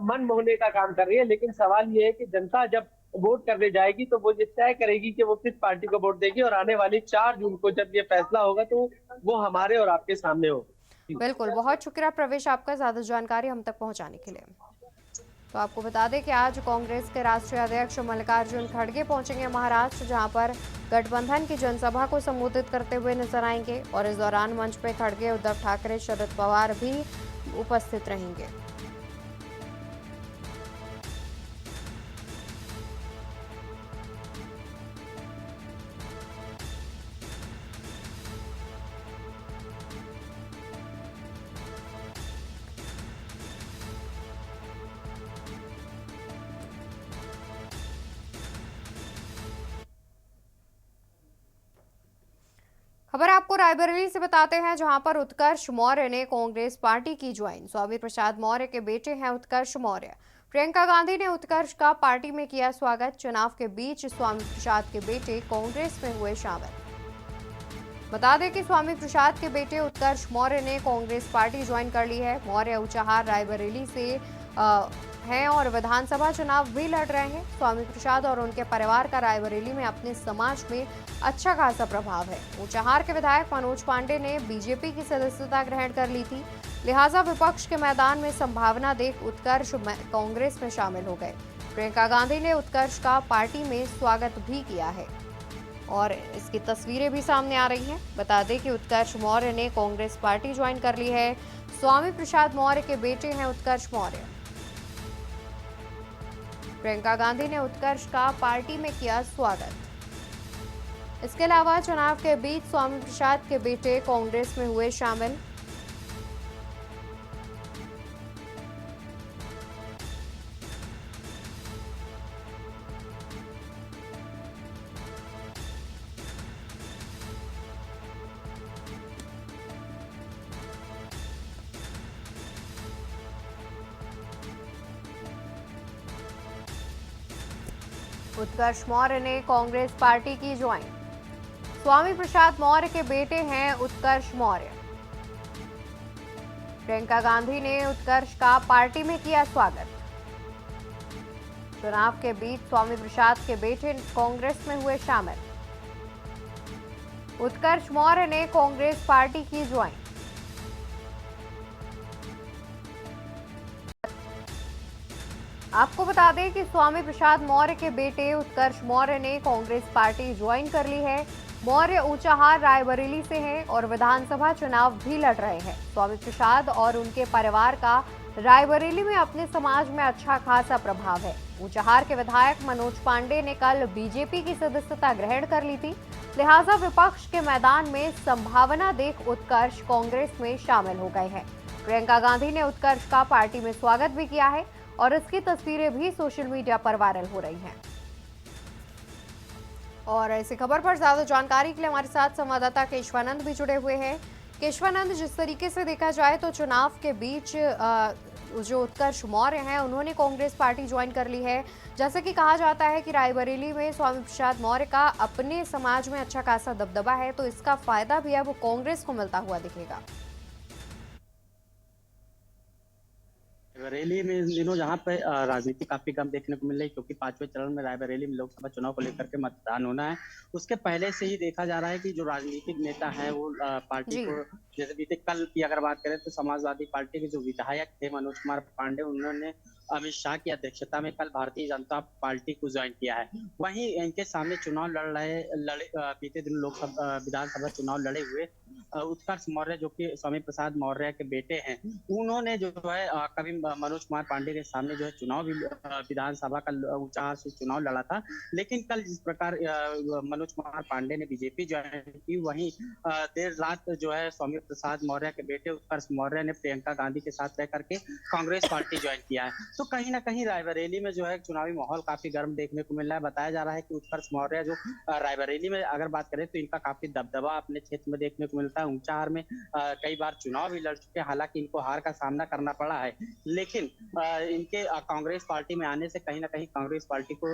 मन मोहने का काम कर रही है। लेकिन सवाल ये है कि जनता जब वोट करने जाएगी तो वो ये तय करेगी कि वो किस पार्टी को वोट देगी, और आने वाली 4 जून को जब ये फैसला होगा तो वो हमारे और आपके सामने हो। बिल्कुल, बहुत शुक्रिया प्रवेश आपका ज्यादा जानकारी हम तक पहुंचाने के लिए। तो आपको बता दें कि आज कांग्रेस के राष्ट्रीय अध्यक्ष मल्लिकार्जुन खड़गे पहुंचेंगे महाराष्ट्र, जहां पर गठबंधन की जनसभा को संबोधित करते हुए नजर आएंगे। और इस दौरान मंच पर खड़गे, उद्धव ठाकरे, शरद पवार भी उपस्थित रहेंगे। खबर आपको रायबरेली से बताते हैं, जहां पर उत्कर्ष मौर्य ने कांग्रेस पार्टी की ज्वाइन। स्वामी प्रसाद मौर्य के बेटे हैं उत्कर्ष मौर्य। प्रियंका गांधी ने उत्कर्ष का पार्टी में किया स्वागत। चुनाव के बीच स्वामी प्रसाद के बेटे कांग्रेस में हुए शामिल। बता दें कि स्वामी प्रसाद के बेटे उत्कर्ष मौर्य ने कांग्रेस पार्टी ज्वाइन कर ली है। मौर्य ऊंचाहार रायबरेली से हैं और विधानसभा चुनाव भी लड़ रहे हैं। स्वामी प्रसाद और उनके परिवार का रायबरेली में अपने समाज में अच्छा खासा प्रभाव है। ऊंचाहार के विधायक मनोज पांडे ने बीजेपी की सदस्यता ग्रहण कर ली थी, लिहाजा विपक्ष के मैदान में संभावना देख उत्कर्ष कांग्रेस में शामिल हो गए। प्रियंका गांधी ने उत्कर्ष का पार्टी में स्वागत भी किया है और इसकी तस्वीरें भी सामने आ रही हैं। बता दें कि उत्कर्ष मौर्य ने कांग्रेस पार्टी ज्वाइन कर ली है। स्वामी प्रसाद मौर्य के बेटे हैं उत्कर्ष मौर्य। प्रियंका गांधी ने उत्कर्ष का पार्टी में किया स्वागत। इसके अलावा चुनाव के बीच स्वामी प्रसाद के बेटे कांग्रेस में हुए शामिल। उत्कर्ष मौर्य ने कांग्रेस पार्टी की ज्वाइन। स्वामी प्रसाद मौर्य के बेटे हैं उत्कर्ष मौर्य। प्रियंका गांधी ने उत्कर्ष का पार्टी में किया स्वागत। चुनाव के बीच स्वामी प्रसाद के बेटे कांग्रेस में हुए शामिल। उत्कर्ष मौर्य ने कांग्रेस पार्टी की ज्वाइन। आपको बता दें कि स्वामी प्रसाद मौर्य के बेटे उत्कर्ष मौर्य ने कांग्रेस पार्टी ज्वाइन कर ली है। मौर्य ऊंचाहार रायबरेली से हैं और विधानसभा चुनाव भी लड़ रहे हैं। स्वामी प्रसाद और उनके परिवार का रायबरेली में अपने समाज में अच्छा खासा प्रभाव है। ऊंचाहार के विधायक मनोज पांडे ने कल बीजेपी की सदस्यता ग्रहण कर ली थी, लिहाजा विपक्ष के मैदान में संभावना देख उत्कर्ष कांग्रेस में शामिल हो गए हैं। प्रियंका गांधी ने उत्कर्ष का पार्टी में स्वागत भी किया है और इसकी तस्वीरें भी सोशल मीडिया पर वायरल हो रही हैं। और ऐसी खबर पर ज्यादा जानकारी के लिए हमारे साथ संवाददाता केशवानंद भी जुड़े हुए हैं। केशवानंद, जिस तरीके से देखा जाए तो चुनाव के बीच जो उत्कर्ष मौर्य हैं उन्होंने कांग्रेस पार्टी ज्वाइन कर ली है। जैसे कि कहा जाता है कि रायबरेली में स्वामी प्रसाद मौर्य का अपने समाज में अच्छा खासा दबदबा है, तो इसका फायदा भी अब कांग्रेस को मिलता हुआ दिखेगा। रायबरेली में इन दिनों जहाँ पे राजनीति काफी कम देखने को मिल रही है, क्योंकि 5वें चरण में रायबरेली में लोकसभा चुनाव को लेकर के मतदान होना है। उसके पहले से ही देखा जा रहा है कि जो राजनीतिक नेता है वो पार्टी को, जैसे बीते कल की अगर बात करें तो समाजवादी पार्टी के जो विधायक थे मनोज कुमार पांडे, उन्होंने अमित शाह की अध्यक्षता में कल भारतीय जनता पार्टी को ज्वाइन किया है। वहीं इनके सामने चुनाव बीते दिन लोकसभा विधानसभा चुनाव लड़े हुए उत्कर्ष मौर्य, जो कि स्वामी प्रसाद मौर्य के बेटे हैं, उन्होंने जो है कभी मनोज कुमार पांडे के सामने जो है चुनाव भी विधानसभा का ऊंचाहार से चुनाव लड़ा था। लेकिन कल जिस प्रकार मनोज कुमार पांडे ने बीजेपी ज्वाइन की, वहीं देर रात जो है स्वामी प्रसाद मौर्य के बेटे उत्कर्ष मौर्य ने प्रियंका गांधी के साथ रह करके कांग्रेस पार्टी ज्वाइन किया है। तो कहीं ना कहीं रायबरेली में जो है चुनावी माहौल काफी गर्म देखने को मिल रहा है। बताया जा रहा है कि उत्कर्ष मौर्य जो रायबरेली में अगर बात करें तो इनका काफी दबदबा अपने क्षेत्र में देखने को मिलता है। ऊंचाहार में कई बार चुनाव भी लड़ चुके हैं, हालांकि इनको हार का सामना करना पड़ा है, लेकिन इनके कांग्रेस पार्टी में आने से कहीं ना कहीं कांग्रेस पार्टी को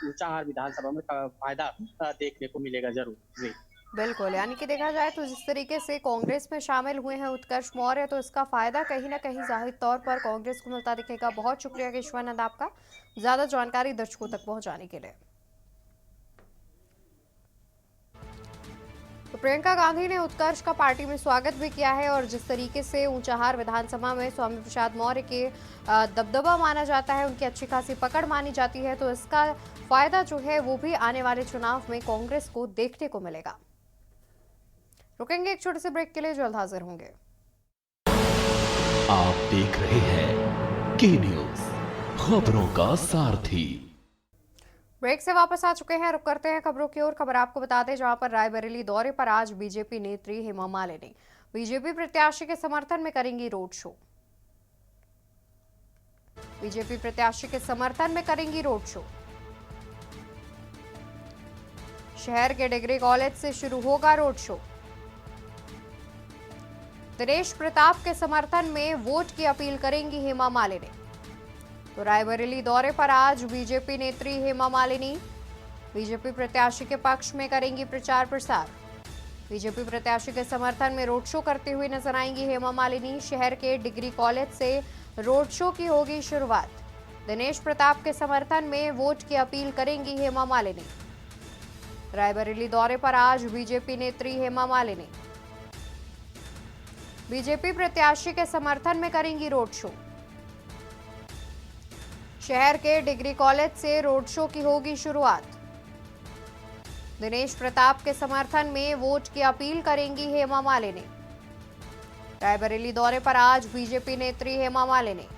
ऊंचाहार विधानसभा में फायदा देखने को मिलेगा जरूर। जी बिल्कुल, यानी कि देखा जाए तो जिस तरीके से कांग्रेस में शामिल हुए हैं उत्कर्ष मौर्य, तो इसका फायदा कहीं ना कहीं जाहिर तौर पर कांग्रेस को मिलता दिखेगा। बहुत शुक्रिया केशवानंद आपका ज्यादा जानकारी दर्शकों तक पहुंचाने के लिए। तो प्रियंका गांधी ने उत्कर्ष का पार्टी में स्वागत भी किया है और जिस तरीके से ऊंचाहार विधानसभा में स्वामी प्रसाद मौर्य के दबदबा माना जाता है, उनकी अच्छी खासी पकड़ मानी जाती है, तो इसका फायदा जो है वो भी आने वाले चुनाव में कांग्रेस को देखने को मिलेगा। रुकेंगे एक छोटे से ब्रेक के लिए, जल्द हाजिर होंगे। आप देख रहे हैं के न्यूज, खबरों का सारथी। ब्रेक से वापस आ चुके हैं, रुक करते हैं खबरों की ओर। खबर आपको बता दें, जहां पर रायबरेली दौरे पर आज बीजेपी नेत्री हेमा मालिनी बीजेपी प्रत्याशी के समर्थन में करेंगी रोड शो। बीजेपी प्रत्याशी के समर्थन में करेंगी रोड शो। शहर के डिग्री कॉलेज से शुरू होगा रोड शो। दिनेश प्रताप के समर्थन में वोट की अपील करेंगी हेमा मालिनी। तो रायबरेली दौरे पर आज बीजेपी नेत्री हेमा मालिनी बीजेपी प्रत्याशी के पक्ष में करेंगी प्रचार प्रसार। बीजेपी प्रत्याशी के समर्थन में रोड शो करते हुए नजर आएंगी हेमा मालिनी। शहर के डिग्री कॉलेज से रोड शो की होगी शुरुआत। दिनेश प्रताप के समर्थन में वोट की अपील करेंगी हेमा मालिनी। रायबरेली दौरे पर आज बीजेपी नेत्री हेमा मालिनी बीजेपी प्रत्याशी के समर्थन में करेंगी रोड शो। शहर के डिग्री कॉलेज से रोड शो की होगी शुरुआत। दिनेश प्रताप के समर्थन में वोट की अपील करेंगी हेमा मालिनी। रायबरेली दौरे पर आज बीजेपी नेत्री हेमा मालिनी।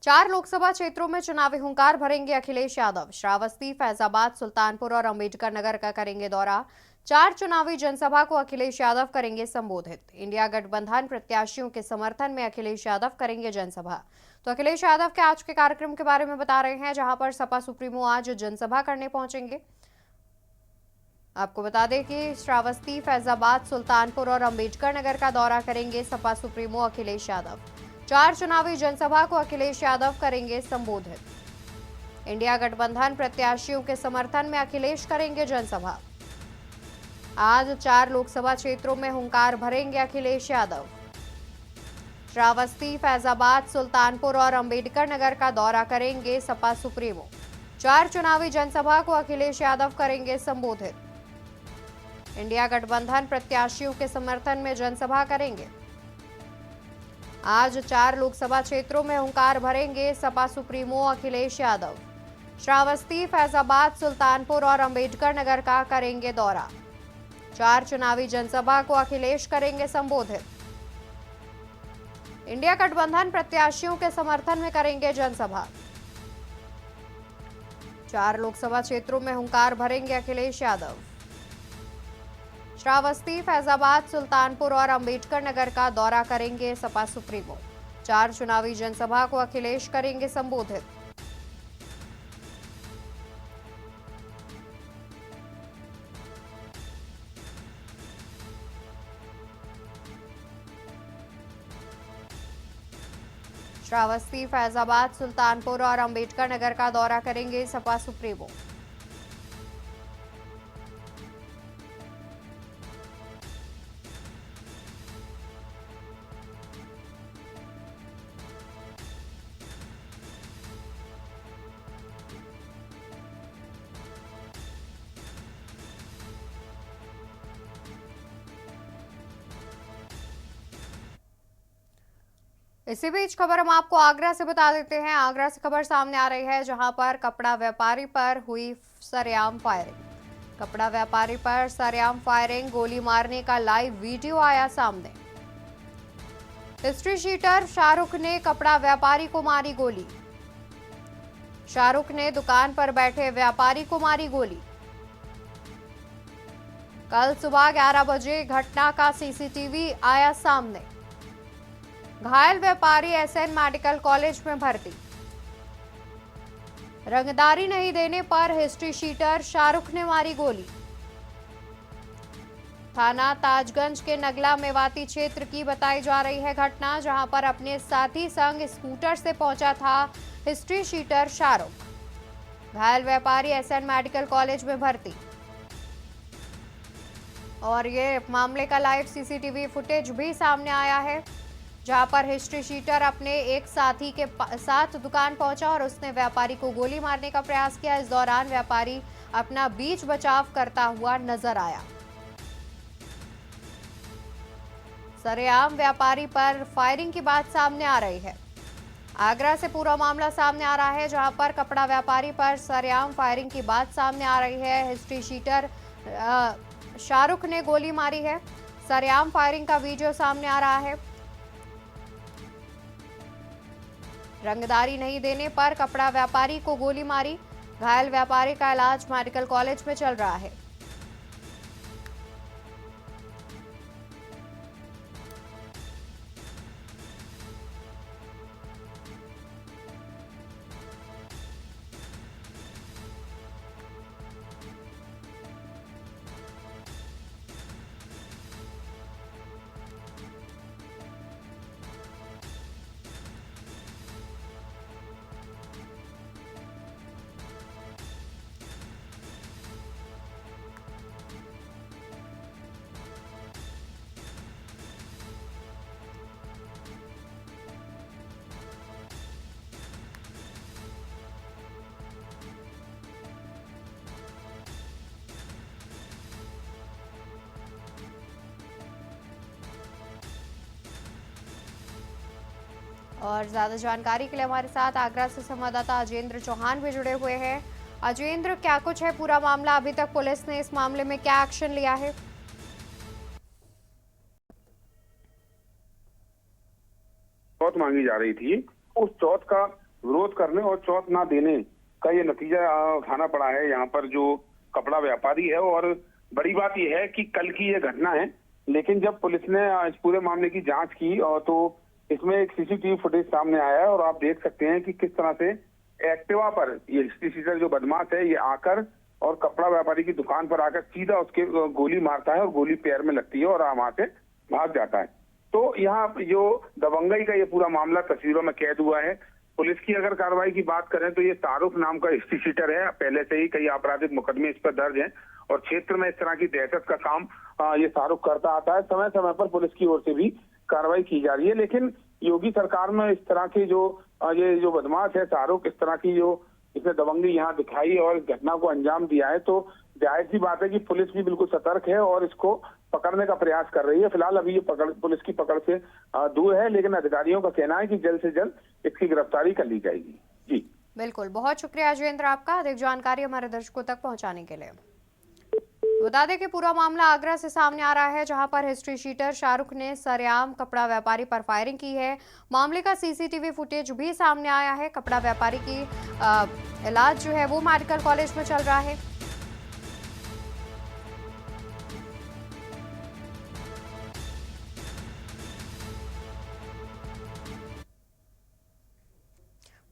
चार लोकसभा क्षेत्रों में चुनावी हुंकार भरेंगे अखिलेश यादव। श्रावस्ती, फैजाबाद, सुल्तानपुर और अंबेडकर नगर का करेंगे दौरा। 4 चुनावी जनसभा को अखिलेश यादव करेंगे संबोधित। इंडिया गठबंधन प्रत्याशियों के समर्थन में अखिलेश यादव करेंगे जनसभा। तो अखिलेश यादव के आज के कार्यक्रम के बारे में बता रहे हैं, जहां पर सपा सुप्रीमो आज जनसभा करने पहुंचेंगे। आपको बता दें कि श्रावस्ती, फैजाबाद, सुल्तानपुर और अंबेडकर नगर का दौरा करेंगे सपा सुप्रीमो अखिलेश यादव। 4 चुनावी जनसभा को अखिलेश यादव करेंगे संबोधित। इंडिया गठबंधन प्रत्याशियों के समर्थन में अखिलेश करेंगे जनसभा। आज 4 लोकसभा क्षेत्रों में हुंकार भरेंगे अखिलेश यादव। श्रावस्ती, फैजाबाद, सुल्तानपुर और अंबेडकर नगर का दौरा करेंगे सपा सुप्रीमो। 4 चुनावी जनसभा को अखिलेश यादव करेंगे संबोधित। इंडिया गठबंधन प्रत्याशियों के समर्थन में जनसभा करेंगे। आज 4 लोकसभा क्षेत्रों में हुंकार भरेंगे सपा सुप्रीमो अखिलेश यादव। श्रावस्ती, फैजाबाद, सुल्तानपुर और अंबेडकर नगर का करेंगे दौरा। 4 चुनावी जनसभा को अखिलेश करेंगे संबोधित। इंडिया गठबंधन प्रत्याशियों के समर्थन में करेंगे जनसभा। 4 लोकसभा क्षेत्रों में हुंकार भरेंगे अखिलेश यादव। श्रावस्ती, फैजाबाद, सुल्तानपुर और अंबेडकर नगर का दौरा करेंगे सपा सुप्रीमो। 4 चुनावी जनसभा को अखिलेश करेंगे संबोधित। श्रावस्ती, फैजाबाद, सुल्तानपुर और अंबेडकर नगर का दौरा करेंगे सपा सुप्रीमो। इसी बीच खबर हम आपको आगरा से बता देते हैं। आगरा से खबर सामने आ रही है, जहां पर कपड़ा व्यापारी पर हुई सरेआम फायरिंग। कपड़ा व्यापारी पर सरेआम फायरिंग, गोली मारने का लाइव वीडियो आया सामने। हिस्ट्री शीटर शाहरुख ने कपड़ा व्यापारी को मारी गोली। शाहरुख ने दुकान पर बैठे व्यापारी को मारी गोली। कल सुबह 11 बजे घटना का सीसीटीवी आया सामने। घायल व्यापारी एसएन मेडिकल कॉलेज में भर्ती। रंगदारी नहीं देने पर हिस्ट्री शीटर शाहरुख ने मारी गोली। थाना ताजगंज के नगला मेवाती क्षेत्र की बताई जा रही है घटना, जहां पर अपने साथी संग स्कूटर से पहुंचा था हिस्ट्री शीटर शाहरुख। घायल व्यापारी एसएन मेडिकल कॉलेज में भर्ती। और ये मामले का लाइव सीसीटीवी फुटेज भी सामने आया है, जहां पर हिस्ट्री शीटर अपने एक साथी के साथ दुकान पहुंचा और उसने व्यापारी को गोली मारने का प्रयास किया। इस दौरान व्यापारी अपना बीच बचाव करता हुआ नजर आया। सरेआम व्यापारी पर फायरिंग की बात सामने आ रही है। आगरा से पूरा मामला सामने आ रहा है, जहां पर कपड़ा व्यापारी पर सरेआम फायरिंग की बात सामने आ रही है। हिस्ट्री शीटर शाहरुख ने गोली मारी है। सरेआम फायरिंग का वीडियो सामने आ रहा है। रंगदारी नहीं देने पर कपड़ा व्यापारी को गोली मारी। घायल व्यापारी का इलाज मेडिकल कॉलेज में चल रहा है। और ज्यादा जानकारी के लिए हमारे साथ आगरा से संवाददाता अजेंद्र चौहान भी जुड़े हुए हैं। अजेंद्र, क्या कुछ है पूरा मामला? अभी तक पुलिस ने इस मामले में क्या एक्शन लिया है? चौथ मांगी जा रही थी, उस चौथ का विरोध करने और चौथ ना देने का ये नतीजा उठाना पड़ा है यहाँ पर जो कपड़ा व्यापारी है। और बड़ी बात यह है कि कल की ये घटना है, लेकिन जब पुलिस ने इस पूरे मामले की जांच की और तो इसमें एक सीसीटीवी फुटेज सामने आया है और आप देख सकते हैं कि किस तरह से एक्टिवा पर ये हिस्ट्री शीटर जो बदमाश है ये आकर और कपड़ा व्यापारी की दुकान पर आकर सीधा उसके गोली मारता है और गोली पैर में लगती है और वहां से भाग जाता है। तो यहाँ जो दबंगई का ये पूरा मामला तस्वीरों में कैद हुआ है। पुलिस की अगर कार्रवाई की बात करें तो ये शाहरुख नाम का हिस्ट्री शीटर है, पहले से ही कई आपराधिक मुकदमे इस पर दर्ज हैं और क्षेत्र में इस तरह की दहशत का काम ये शाहरुख करता आता है। समय समय पर पुलिस की ओर से भी कार्रवाई की जा रही है, लेकिन योगी सरकार में इस तरह की ये जो बदमाश है शाहरुख, इस तरह की जो इसने दबंगी यहाँ दिखाई और इस घटना को अंजाम दिया है, तो जाहिर सी बात है कि पुलिस भी बिल्कुल सतर्क है और इसको पकड़ने का प्रयास कर रही है। फिलहाल अभी ये पुलिस की पकड़ से दूर है, लेकिन अधिकारियों का कहना है कि जल्द से जल्द इसकी गिरफ्तारी कर ली जाएगी। जी बिल्कुल, बहुत शुक्रिया अजेंद्र आपका अधिक जानकारी हमारे दर्शकों तक पहुंचाने के लिए। बता दें कि पूरा मामला आगरा से सामने आ रहा है, जहां पर हिस्ट्री शीटर शाहरुख ने सरेआम कपड़ा व्यापारी पर फायरिंग की है। मामले का सीसीटीवी फुटेज भी सामने आया है। कपड़ा व्यापारी की इलाज जो है वो मेडिकल कॉलेज में चल रहा है।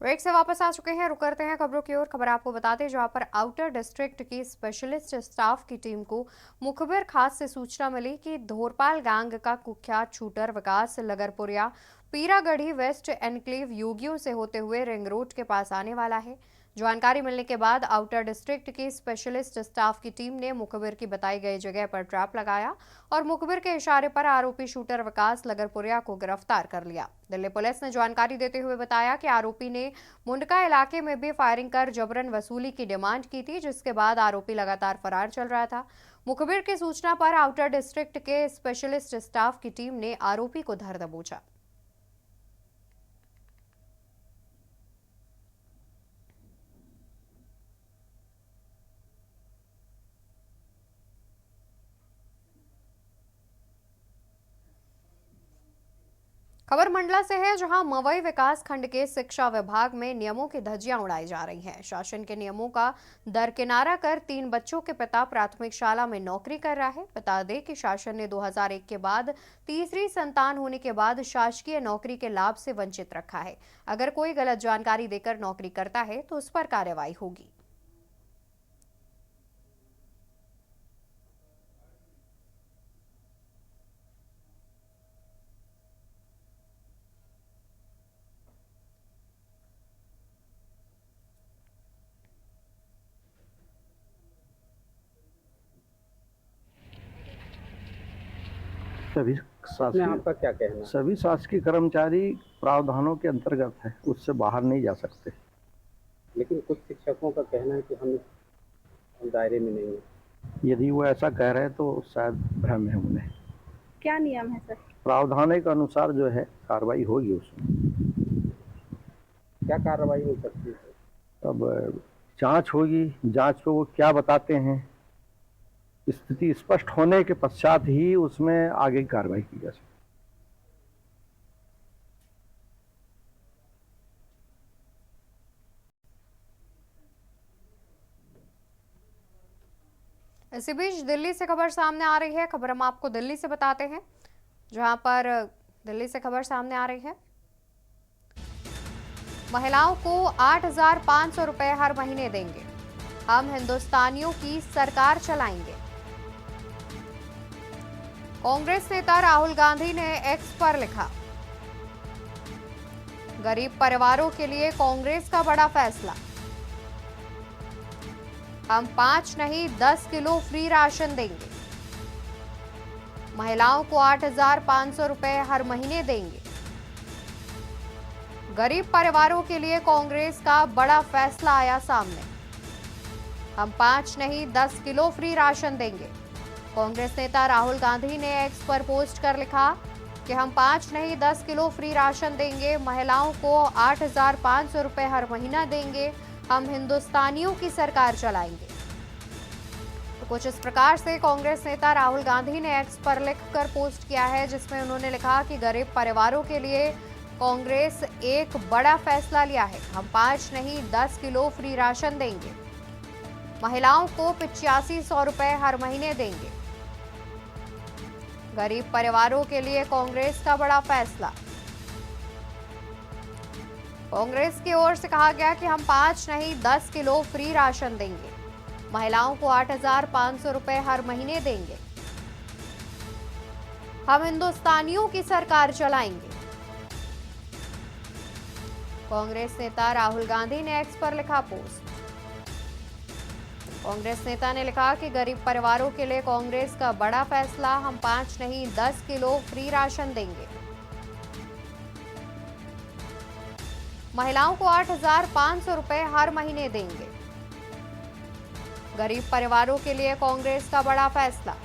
ब्रेक से वापस आ चुके हैं, रुक करते हैं खबरों की ओर। खबर आपको बता दें, जहां पर आउटर डिस्ट्रिक्ट की स्पेशलिस्ट स्टाफ की टीम को मुखबिर खास से सूचना मिली कि धोरपाल गैंग का कुख्यात शूटर विकास लगरपुरिया पीरागढ़ी वेस्ट एनक्लेव योगियों से होते हुए रिंग रोड के पास आने वाला है। जानकारी मिलने के बाद आउटर डिस्ट्रिक्ट की स्पेशलिस्ट स्टाफ की टीम ने मुखबिर की बताई गई जगह पर ट्रैप लगाया और मुखबिर के इशारे पर आरोपी शूटर विकास लगरपुरिया को गिरफ्तार कर लिया। दिल्ली पुलिस ने जानकारी देते हुए बताया कि आरोपी ने मुंडका इलाके में भी फायरिंग कर जबरन वसूली की डिमांड की थी, जिसके बाद आरोपी लगातार फरार चल रहा था। मुखबिर की सूचना पर आउटर डिस्ट्रिक्ट के स्पेशलिस्ट स्टाफ की टीम ने आरोपी को धर दबोचा। खबर मंडला से है, जहां मवई विकास खंड के शिक्षा विभाग में नियमों की धज्जियां उड़ाई जा रही हैं। शासन के नियमों का दरकिनारा कर 3 बच्चों के पिता प्राथमिक शाला में नौकरी कर रहा है। बता दें कि शासन ने 2001 के बाद तीसरी संतान होने के बाद शासकीय नौकरी के लाभ से वंचित रखा है। अगर कोई गलत जानकारी देकर नौकरी करता है तो उस पर कार्रवाई होगी। सभी आपका क्या कहना है? सभी शासकीय कर्मचारी प्रावधानों के अंतर्गत है, उससे बाहर नहीं जा सकते। लेकिन कुछ शिक्षकों का कहना है कि हम इस दायरे में नहीं है। यदि वो ऐसा कह रहे हैं तो शायद भ्रम है उन्हें। क्या नियम है सर? प्रावधान के अनुसार जो है कार्रवाई होगी उसमें। क्या कार्रवाई हो सकती है? अब जांच होगी, जांच पे वो क्या बताते हैं, स्थिति स्पष्ट होने के पश्चात ही उसमें आगे कार्रवाई की जा सकती है। इसी बीच दिल्ली से खबर सामने आ रही है। खबर हम आपको दिल्ली से बताते हैं, जहां पर दिल्ली से खबर सामने आ रही है। महिलाओं को 8,500 रुपए हर महीने देंगे, हम हिंदुस्तानियों की सरकार चलाएंगे। कांग्रेस नेता राहुल गांधी ने एक्स पर लिखा, गरीब परिवारों के लिए कांग्रेस का बड़ा फैसला, हम 5 नहीं 10 किलो फ्री राशन देंगे, महिलाओं को 8,500 रुपए हर महीने देंगे। गरीब परिवारों के लिए कांग्रेस का बड़ा फैसला आया सामने, हम 5 नहीं 10 किलो फ्री राशन देंगे। कांग्रेस नेता राहुल गांधी ने एक्स पर पोस्ट कर लिखा, कि हम 5 नहीं 10 किलो फ्री राशन देंगे, महिलाओं को 8,500 रुपए हर महीना देंगे, हम हिंदुस्तानियों की सरकार चलाएंगे। तो कुछ इस प्रकार से कांग्रेस नेता राहुल गांधी ने एक्स पर लिखकर पोस्ट किया है, जिसमें उन्होंने लिखा कि गरीब परिवारों के लिए कांग्रेस एक बड़ा फैसला लिया है। हम 5 नहीं 10 किलो फ्री राशन देंगे, महिलाओं को 8500 रुपए हर महीने देंगे। गरीब परिवारों के लिए कांग्रेस का बड़ा फैसला। कांग्रेस की ओर से कहा गया कि हम 5 नहीं 10 किलो फ्री राशन देंगे, महिलाओं को 8,500 रुपए हर महीने देंगे, हम हिंदुस्तानियों की सरकार चलाएंगे। कांग्रेस नेता राहुल गांधी ने एक्स पर लिखा पोस्ट। कांग्रेस नेता ने लिखा कि गरीब परिवारों के लिए कांग्रेस का बड़ा फैसला, हम 5 नहीं 10 किलो फ्री राशन देंगे, महिलाओं को 8,500 रुपए हर महीने देंगे। गरीब परिवारों के लिए कांग्रेस का बड़ा फैसला।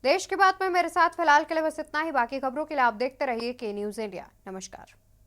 देश की बात में मेरे साथ फिलहाल के लिए बस इतना ही। बाकी खबरों के लिए आप देखते रहिए के न्यूज़ इंडिया। नमस्कार।